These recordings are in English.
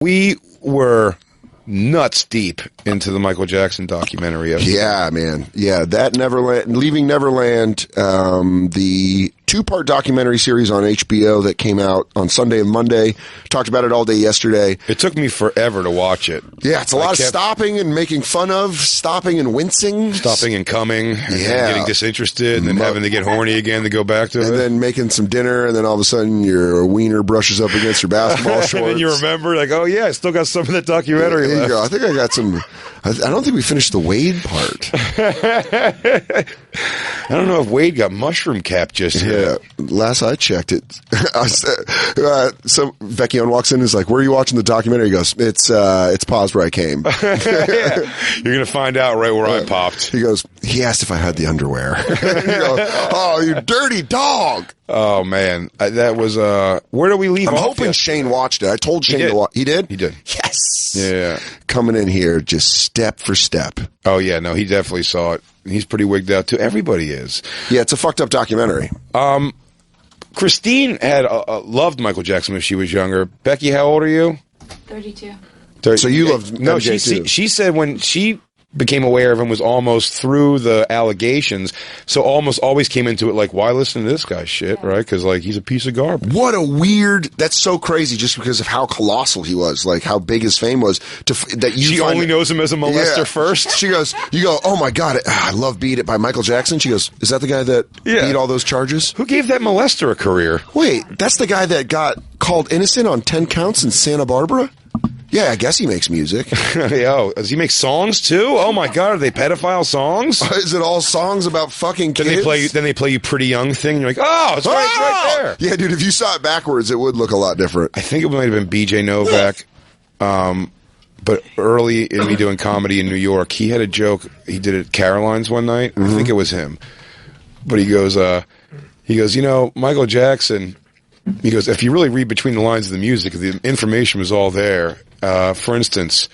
We were nuts deep into the Michael Jackson documentary episode. Yeah, man. Yeah, that Neverland, Leaving Neverland, the 2-part documentary series on HBO that came out on Sunday and Monday. Talked about it all day yesterday. It took me forever to watch it. Yeah, it's a lot of stopping and making fun of, stopping and wincing. Stopping and coming, and then getting disinterested, and then having to get horny again to go back to it. And then making some dinner, and then all of a sudden your wiener brushes up against your basketball shorts. And then you remember, like, oh yeah, I still got some of that documentary left. You go. I think I got some. I don't think we finished the Wade part. I don't know if Wade got mushroom cap just yet. Yeah, last I checked it. So Vecchione walks in and is like, "Where are you watching the documentary?" He goes, It's paused where I came." You're gonna find out right where I popped. He goes, he asked if I had the underwear. You go, oh, you dirty dog. Oh man, that was where do we leave I'm off hoping yesterday? Shane watched it. I told Shane to watch. He did? He did. Yes. Yeah. Coming in here just step for step. Oh yeah, no, he definitely saw it. He's pretty wigged out too. Everybody is. Yeah, it's a fucked up documentary. Christine had loved Michael Jackson when she was younger. Becky, how old are you? 32. So you loved MJ too. She said when she became aware of him was almost through the allegations, so almost always came into it like, why listen to this guy's shit, right? Because like he's a piece of garbage. What a weird. That's so crazy, just because of how colossal he was, like how big his fame was. That you she only knows him as a molester first. She goes, you go, oh my god, I love "Beat It" by Michael Jackson. She goes, is that the guy that beat all those charges? Who gave that molester a career? Wait, that's the guy that got called innocent on 10 counts in Santa Barbara? Yeah, I guess he makes music. Yo, does he make songs too? Oh my god, are they pedophile songs? Is it all songs about fucking kids? Then they play you Pretty Young Thing. And you're like, oh, it's right there. Yeah, dude, if you saw it backwards, it would look a lot different. I think it might have been BJ Novak. But early in me doing comedy in New York, he had a joke. He did it at Caroline's one night. I think it was him. But he goes, you know, Michael Jackson. He goes, if you really read between the lines of the music, the information was all there. For instance,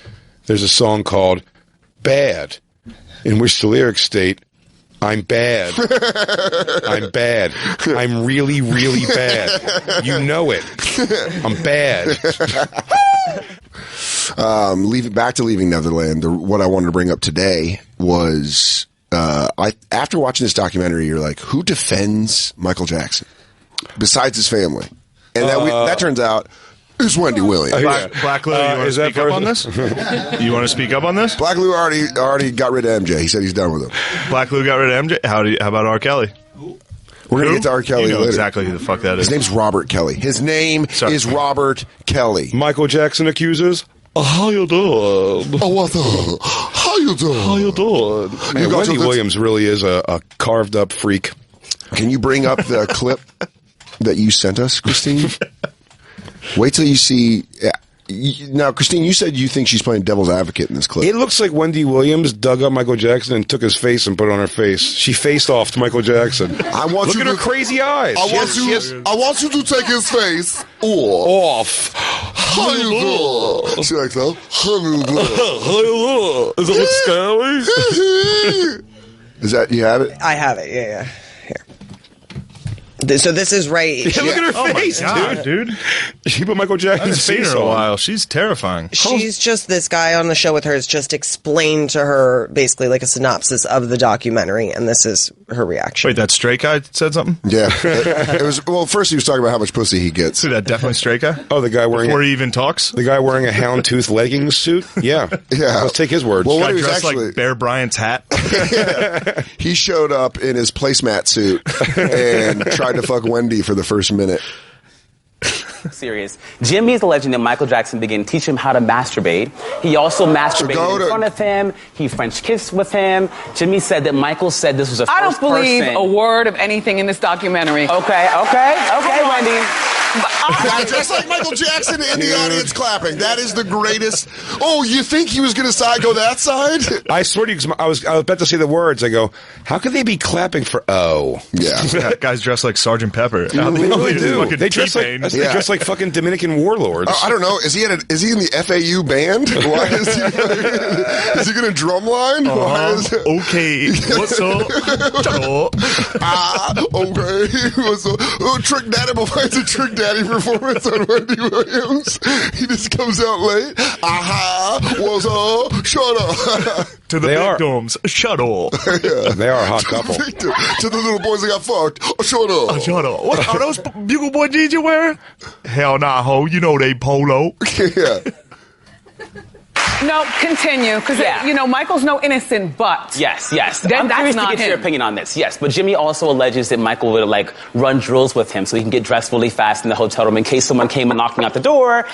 there's a song called Bad, in which the lyrics state, I'm bad. I'm bad. I'm really, really bad. You know it. I'm bad. Back to Leaving Neverland, what I wanted to bring up today was, after watching this documentary, you're like, who defends Michael Jackson besides his family? And that turns out is Wendy Williams. Black Lou, you want to speak up on this? You want to speak up on this? Black Lou already got rid of MJ. He said he's done with him. Black Lou got rid of MJ? How about R. Kelly? We're going to get to R. Kelly later. Exactly who the fuck that is. His name's Robert Kelly. His name is Robert Kelly. Michael Jackson accuses, how you doing? Oh, what the? How you doing? How you doing? Man, Wendy Williams really is a carved up freak. Can you bring up the clip that you sent us, Christine? Wait till you see. Now, Christine, you said you think she's playing devil's advocate in this clip. It looks like Wendy Williams dug up Michael Jackson and took his face and put it on her face. She faced off to Michael Jackson. Look at her crazy eyes. I want you to take his face off. How you doing? She like that. How you doing? Does it look scary? Is that, you have it? I have it, yeah. Here. So this is right. Yeah, look at her face, dude. She put Michael Jackson's face her on. a while. She's terrifying. She's just, this guy on the show with her has just explained to her basically like a synopsis of the documentary, and this is her reaction. Wait, that straight guy said something? Yeah. It was, well, first he was talking about how much pussy he gets. See that definitely straight guy? Oh, the guy wearing... Before he even talks? The guy wearing a houndtooth leggings suit? Yeah. Yeah. Let's take his words. Well, Guy what he was dressed actually... like Bear Bryant's hat? Yeah. He showed up in his placemat suit and tried to fuck Wendy for the first minute. Serious. Jimmy's alleging that Michael Jackson began to teach him how to masturbate. He also masturbated in front of him. He French kissed with him. Jimmy said that Michael said this was a first person. I don't believe a word of anything in this documentary. Okay, Wendy. Just like Michael Jackson in the audience clapping. That is the greatest. Oh, you think he was going to go that side? I swear to you, 'cause I was about to say the words. I go, how could they be clapping for O? Yeah. Guys dressed like Sergeant Pepper. They really do. They dress T-Pain. dress like fucking Dominican warlords. I don't know. Is he in the FAU band? Why is he? Is he going to drumline? Okay. What's up? Okay. What's up? Oh, Trick Daddy. Why is it Trick Daddy? daddy performance on Wendy Williams. He just comes out late. What's up? Shut up. To the victims, shut up. Yeah. They are a hot couple. To the little boys that got fucked. Shut up. Shut up. What are those bugle boy jeans you wearing? Hell nah, ho. You know they polo. Yeah. No, continue, because Michael's no innocent, but Yes. Then I'm that's curious to not get your him. opinion on this. Yes, but Jimmy also alleges that Michael would run drills with him so he can get dressed really fast in the hotel room in case someone came and knocking out the door.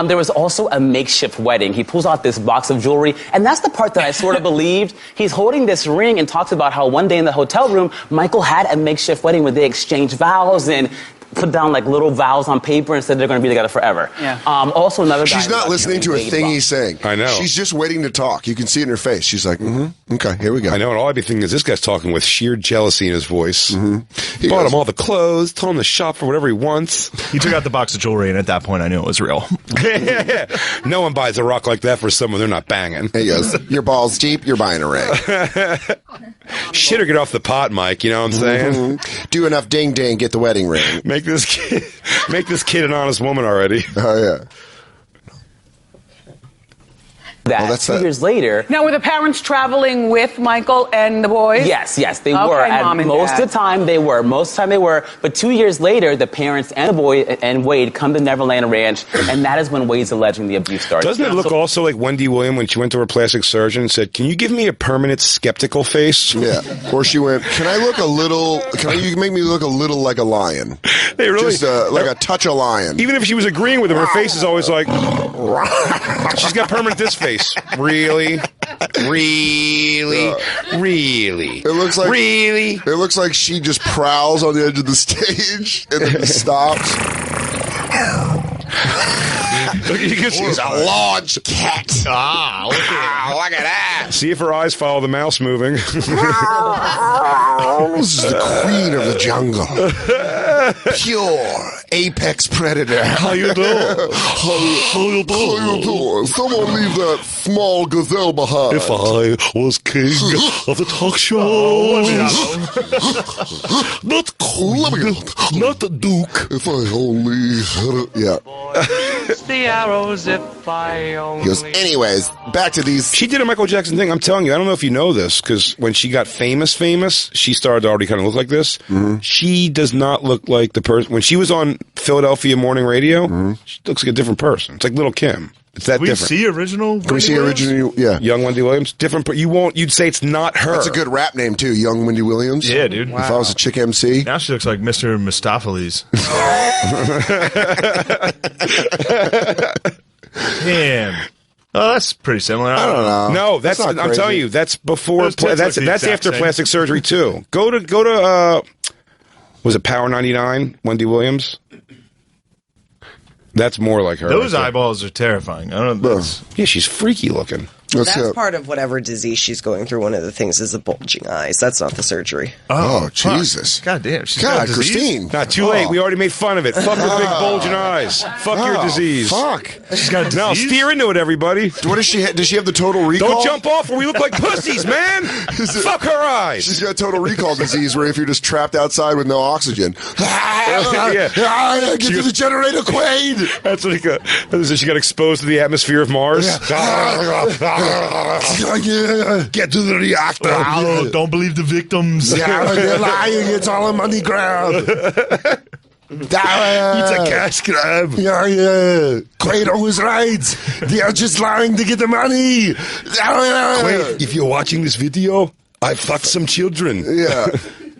There was also a makeshift wedding. He pulls out this box of jewelry, and that's the part that I sort of believed. He's holding this ring and talks about how one day in the hotel room, Michael had a makeshift wedding where they exchanged vows and put down little vows on paper and said they're going to be together forever. Yeah. Also another guy. She's not listening to a thing he's saying. I know. She's just waiting to talk. You can see it in her face. She's like, okay, here we go. I know, and all I'd be thinking is this guy's talking with sheer jealousy in his voice. He bought him all the clothes, told him to shop for whatever he wants. He took out the box of jewelry, and at that point, I knew it was real. No one buys a rock like that for someone they're not banging. He goes, your balls deep, you're buying a ring. Shit or get off the pot, Mike, you know what I'm saying? Do enough ding-ding, get the wedding ring. Make this kid an honest woman already. Oh, yeah. That 2 years later. Now, were the parents traveling with Michael and the boys? Yes, they Okay, were. Mom and Most Dad. of the time they were. But 2 years later, the parents and the boy and Wade come to Neverland Ranch, and that is when Wade's alleging the abuse started. Doesn't it look also like Wendy Williams when she went to her plastic surgeon and said, "Can you give me a permanent skeptical face?" Yeah. Or she went, you make me look a little like a lion? They really, Just like a touch of lion. even if she was agreeing with him, her face is always like, she's got permanent this face. Really? Really? It looks like Really? It looks like she just prowls on the edge of the stage and then stops. She's a large cat. Look at that. See if her eyes follow the mouse moving. This is the queen of the jungle. Pure apex predator. How you doing? How you doing? Someone leave that small gazelle behind. If I was king of the talk shows, not queen, not the duke. If I only had a... Yeah. The arrows if I only... He goes, anyways, back to these... She did a Michael Jackson thing. I'm telling you, I don't know if you know this, because when she got famous, she started to already kind of look like this. She does not look like the person... When she was on Philadelphia morning radio, she looks like a different person. It's like Little Kim. It's that We different. see original. Can we see original? Yeah. Young Wendy Williams, different. You'd say it's not her. That's a good rap name, too. Young Wendy Williams. Yeah, dude. If I was a chick MC. Now she looks like Mr. Mistopheles. Damn. Oh, that's pretty similar. I don't know. No, that's not I'm crazy. telling you, that's before. Those tits That's look the that's exact after same. plastic surgery too. Go to. Was it Power 99? Wendy Williams. That's more like her. Those right there. eyeballs are terrifying. I don't know. That's, Yeah, she's freaky looking. That's part of whatever disease she's going through. One of the things is the bulging eyes. That's not the surgery. Oh, fuck. Jesus. God damn. She's got God, a disease? Christine. Not too late. We already made fun of it. Fuck the big bulging eyes. Fuck your disease. Fuck. She's got a disease? Now steer into it, everybody. What does she does she have the total recall? Don't jump off or we look like pussies, man. Fuck her eyes. She's got total recall disease where if you're just trapped outside with no oxygen. Yeah. Get to the generator, Quaid. That's what he got. She got exposed to the atmosphere of Mars. Get to the reactor. Oh, don't believe the victims. Yeah, they're lying. It's all a money grab. It's a cash grab. Yeah. Quaid was right. They are just lying to get the money. Wait, if you're watching this video, I fucked some children. Yeah.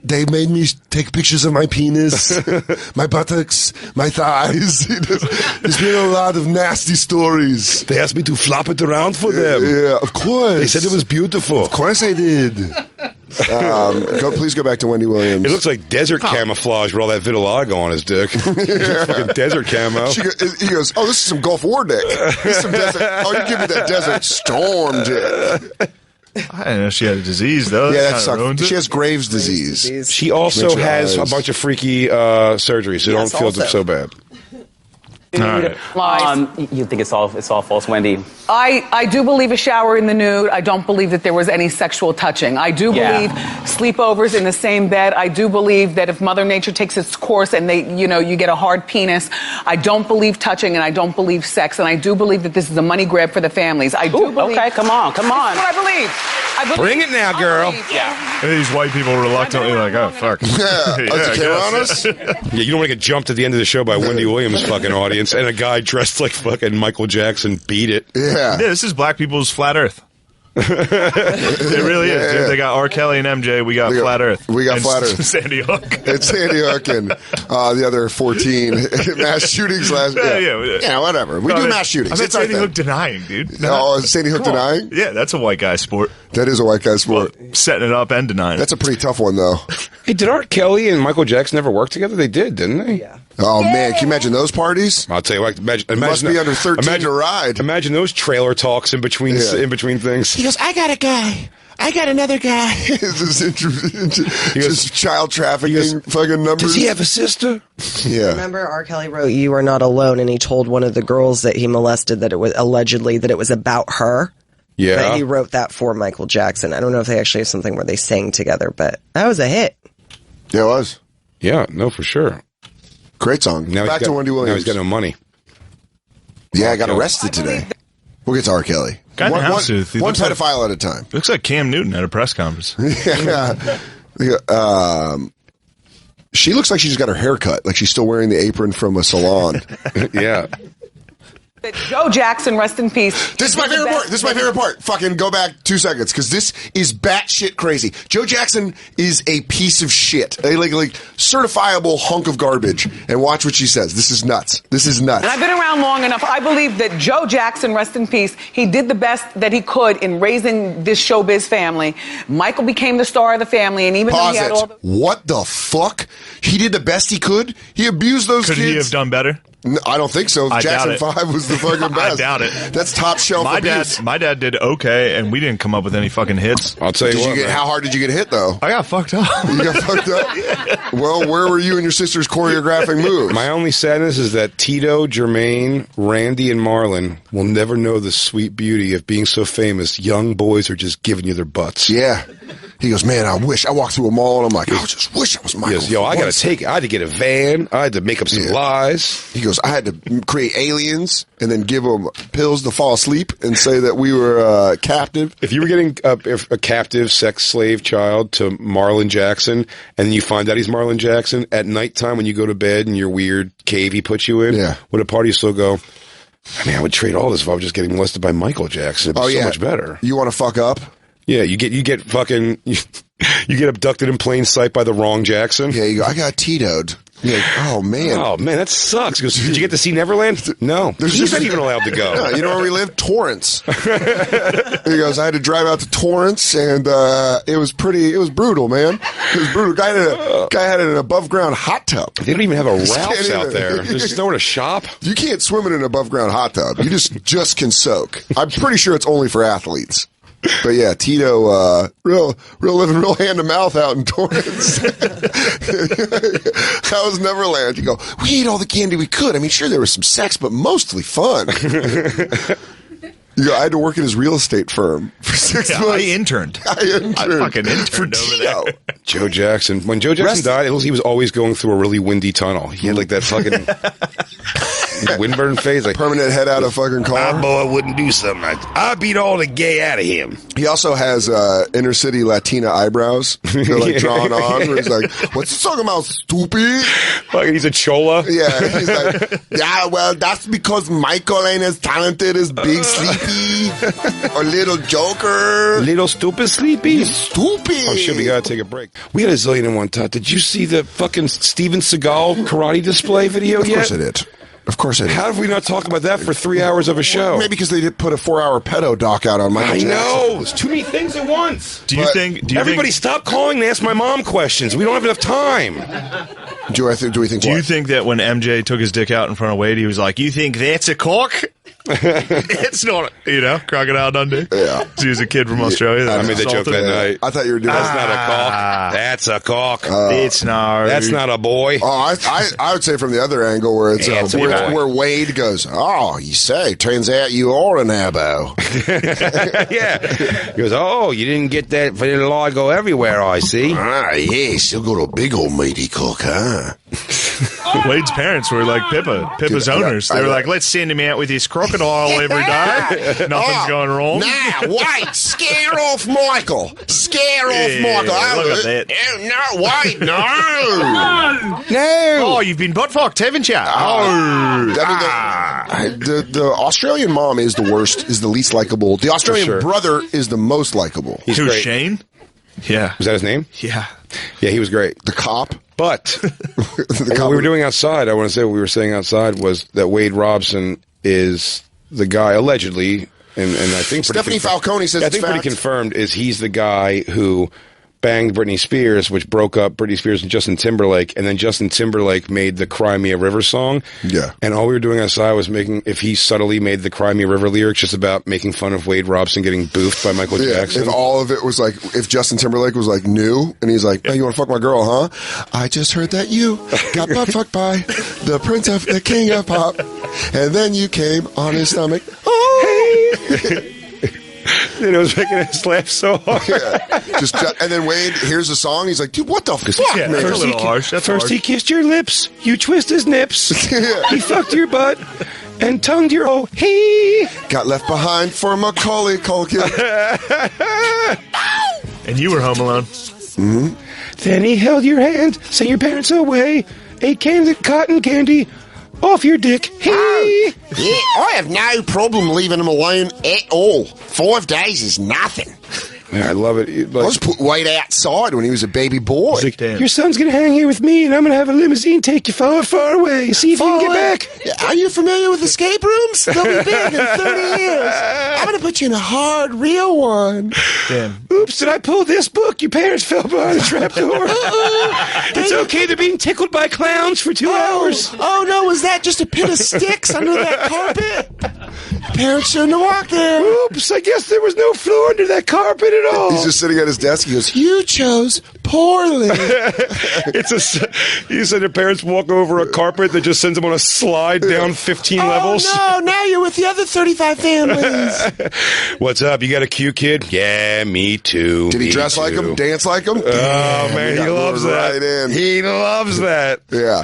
They made me take pictures of my penis, my buttocks, my thighs. There's been a lot of nasty stories. They asked me to flop it around for them. Yeah, of course. They said it was beautiful. Of course I did. Please go back to Wendy Williams. It looks like desert camouflage with all that vitiligo on his dick. It's fucking desert camo. He goes, oh, this is some Gulf War dick. This is some desert. Oh, you give me that Desert Storm dick. I didn't know she had a disease, though. Yeah, that kinda sucks. ruins it. She has Graves' disease. She also Makes your has a eyes- bunch of freaky surgeries, so don't feel also. so bad. Lies. You think it's all false, Wendy? I do believe a shower in the nude. I don't believe that there was any sexual touching. I do believe sleepovers in the same bed. I do believe that if Mother Nature takes its course and you get a hard penis. I don't believe touching and I don't believe sex. And I do believe that this is a money grab for the families. I do believe. Okay, come on. That's what I believe. Bring it now, girl. And these white people reluctantly like, oh, fuck. The camera on us? Yeah, you don't want to get jumped at the end of the show by Wendy Williams' fucking audience and a guy dressed like fucking Michael Jackson beat it. Yeah. This is black people's flat Earth. It really is. Dude. They got R. Kelly and MJ. We got Flat Earth. We got and Flat Earth. Sandy Hook. And Sandy Hook and the other 14 mass shootings last year. Yeah, whatever. We do mass shootings. I bet Sandy Hook denying, dude. Oh, Sandy Hook denying? Yeah, that's a white guy sport. That is a white guy sport. Well, setting it up and denying That's a pretty tough one, though. Hey, did R. Kelly and Michael Jackson ever work together? They did, didn't they? Yeah. Oh, man. Can you imagine those parties? I'll tell you what. Imagine must be under 13 to ride. Imagine those trailer talks in between things. He goes, I got a guy. I got another guy. Just child trafficking fucking numbers. Does he have a sister? Yeah. Remember, R. Kelly wrote "You Are Not Alone," and he told one of the girls that he molested that it was allegedly that it was about her. Yeah. But he wrote that for Michael Jackson. I don't know if they actually have something where they sang together, but that was a hit. Yeah, it was. Yeah, no, for sure. Great song. Now Back to Wendy Williams. Now he's got no money. Yeah, I got arrested today. We'll get to R. Kelly. Guy in the house suit. One pedophile at a time. Looks like Cam Newton at a press conference. She looks like she just got her hair cut. Like she's still wearing the apron from a salon. Yeah. Joe Jackson, rest in peace. This is my favorite part. This is my favorite part. Fucking go back 2 seconds because this is batshit crazy. Joe Jackson is a piece of shit, a like certifiable hunk of garbage. And watch what she says. This is nuts. This is nuts. And I've been around long enough. I believe that Joe Jackson, rest in peace, he did the best that he could in raising this showbiz family. Michael became the star of the family, and even though he had all the... What the fuck? He did the best he could? He abused those kids? Could he have done better? No, I don't think so. Jackson 5 was the fucking best. I doubt it. That's top shelf abuse. My dad did okay, and we didn't come up with any fucking hits. I'll tell you what. How hard did you get hit, though? I got fucked up. You got fucked up? Well, where were you and your sister's choreographing moves? My only sadness is that Tito, Jermaine, Randy, and Marlon will never know the sweet beauty of being so famous. Young boys are just giving you their butts. Yeah. He goes, man, I walked through a mall and I'm like, I just wish I was Michael. Yes, I had to get a van. I had to make up some lies. He goes, I had to create aliens and then give them pills to fall asleep and say that we were captive. If you were getting a captive sex slave child to Marlon Jackson and you find out he's Marlon Jackson at nighttime when you go to bed in your weird cave he puts you in, would a party still go, I mean, I would trade all this if I was just getting molested by Michael Jackson. It'd be so much better. You want to fuck up? Yeah, you get fucking you get abducted in plain sight by the wrong Jackson. Yeah, you go, I got Tito'd. You're like, oh man, that sucks. He goes, did you get to see Neverland? No, he's not even allowed to go. Yeah, you know where we live? Torrance. He goes, I had to drive out to Torrance, and it was brutal, man. It was brutal. Guy had an above ground hot tub. They don't even have a Ralph's out there. There's just nowhere to shop. You can't swim in an above ground hot tub. You just can soak. I'm pretty sure it's only for athletes. But yeah, Tito, real living real hand to mouth out in Torrance. That was Neverland. You go, we ate all the candy we could. I mean, sure, there was some sex, but mostly fun. You go, I had to work at his real estate firm for 6 months. I interned. I fucking interned over there. Joe Jackson. When Joe Jackson died, he was always going through a really windy tunnel. He had like that fucking windburn phase. Like, permanent head out of fucking car. My boy wouldn't do something. I beat all the gay out of him. He also has inner city Latina eyebrows. They're like drawn on. Where he's like, what's he talking about, stupid? Like he's a chola. Yeah. He's like, yeah, well, that's because Michael ain't as talented as Big Sleepy or Little Joker. Little stupid Sleepy. He's stupid. Oh shit, we gotta take a break. We had a zillion in one time. Did you see the fucking Steven Seagal karate display video yet? Of course I did. Of course I did. How have we not talked about that for 3 hours of a show? Maybe because they did put a 4-hour pedo doc out on Michael Jackson. I know. It's too many things at once. Do you think everybody stop calling and ask my mom questions? We don't have enough time. Do you think that when MJ took his dick out in front of Wade, he was like, you think that's a cock? It's not, Crocodile Dundee. Yeah. He was a kid from Australia. I made that joke that night. I thought you were doing That's not a cock. That's a cock. It's not. That's not a boy. Oh, I would say from the other angle where it's Yeah, where Wade goes, oh, you say, turns out you are an abo. Yeah. He goes, oh, you didn't get that vanilla lard go everywhere, I see. Ah, yeah, still got a big old meaty cock, huh? Wade's parents were like Pippa's owners. They were like, let's send him out with his crocodile every day. Nothing's going wrong. Nah, wait, scare off Michael. Scare off Michael. Look at that. No, wait, no. No. Oh, you've been butt-fucked, haven't you? The Australian mom is the worst, is the least likable. The Australian sure. brother is the most likable. He's Who, great. Shane? Yeah. Was that his name? Yeah. Yeah, he was great. The cop. But The what cop we were doing outside, I want to say what we were saying outside was that Wade Robson is the guy, allegedly, and I think Stephanie Falcone says I it's think pretty fact. confirmed is he's the guy who banged Britney Spears, which broke up Britney Spears and Justin Timberlake, and then Justin Timberlake made the Cry Me a River song. Yeah. And all we were doing outside was if he subtly made the Cry Me a River lyrics just about making fun of Wade Robson getting boofed by Michael Jackson. If all of it was like, if Justin Timberlake was like new, and he's like, hey, you want to fuck my girl, huh? I just heard that you got butt fucked by the prince of the king of pop, and then you came on his stomach. Oh, And it was making us laugh so hard. yeah. And then Wade hears the song, he's like, dude, what the fuck, Yeah, man? that's a little harsh. That's First harsh. he kissed your lips, you twist his nips, he fucked your butt, and tongued your he. Got left behind for Macaulay Culkin. And you were home alone. Then he held your hand, sent your parents away, ate cotton candy off your dick. He. Yeah, I have no problem leaving him alone at all. 5 days is nothing. I love it. I was put Wade outside when he was a baby boy. Damn. Your son's gonna hang here with me, and I'm gonna have a limousine take you far, far away. See if you can get back. Yeah, are you familiar with escape rooms? They'll be big in 30 years. I'm going to put you in a hard, real one. Damn. Oops, did I pull this book? Your parents fell behind the trapdoor. It's okay, they're being tickled by clowns for 2 hours. Oh, no, was that just a pit of sticks under that carpet? Parents shouldn't have walked there. Oops, I guess there was no floor under that carpet at all. He's just sitting at his desk. He goes, you chose poorly. You said your parents walk over a carpet that just sends them on a slide down 15 levels. Oh, no, now you're with the other 35 families. What's up? You got a cute kid? Yeah, me too. Did he me dress like too. him? Dance like him? Oh, man, he loves that. Right in. He loves that. Yeah.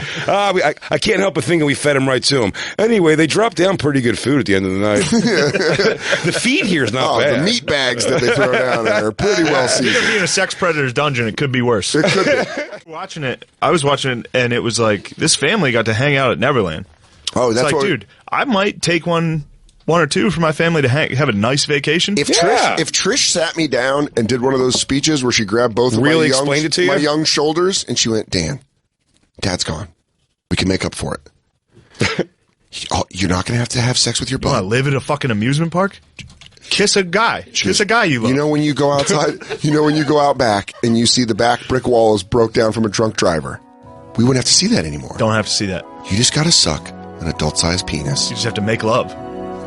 I can't help but thinking we fed him right to him. Anyway, they dropped down pretty good food at the end of the night. The feed here is not bad. The meat bags that they throw down there are pretty well If you're seasoned. in a sex predator's dungeon, it could be worse. It could be. I was watching it, and it was like this family got to hang out at Neverland. Oh, It's that's like, what. dude, I might take one or two for my family to have a nice vacation. If Yeah. Trish sat me down and did one of those speeches where she grabbed both of Really my young, explained it to you? my young shoulders and she went, Dan, Dad's gone. We can make up for it. Oh, you're not going to have sex with your You want bud. to live at a fucking amusement park? Kiss a guy. Kiss a guy you love. You know when you go outside, when you go out back and you see the back brick wall is broke down from a drunk driver. We wouldn't have to see that anymore. Don't have to see that. You just got to suck an adult-sized penis You just have to make love.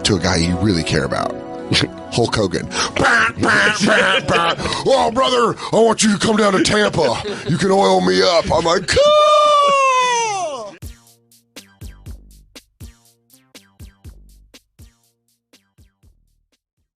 to a guy you really care about. Hulk Hogan. Oh, brother, I want you to come down to Tampa. You can oil me up. I'm like, cool.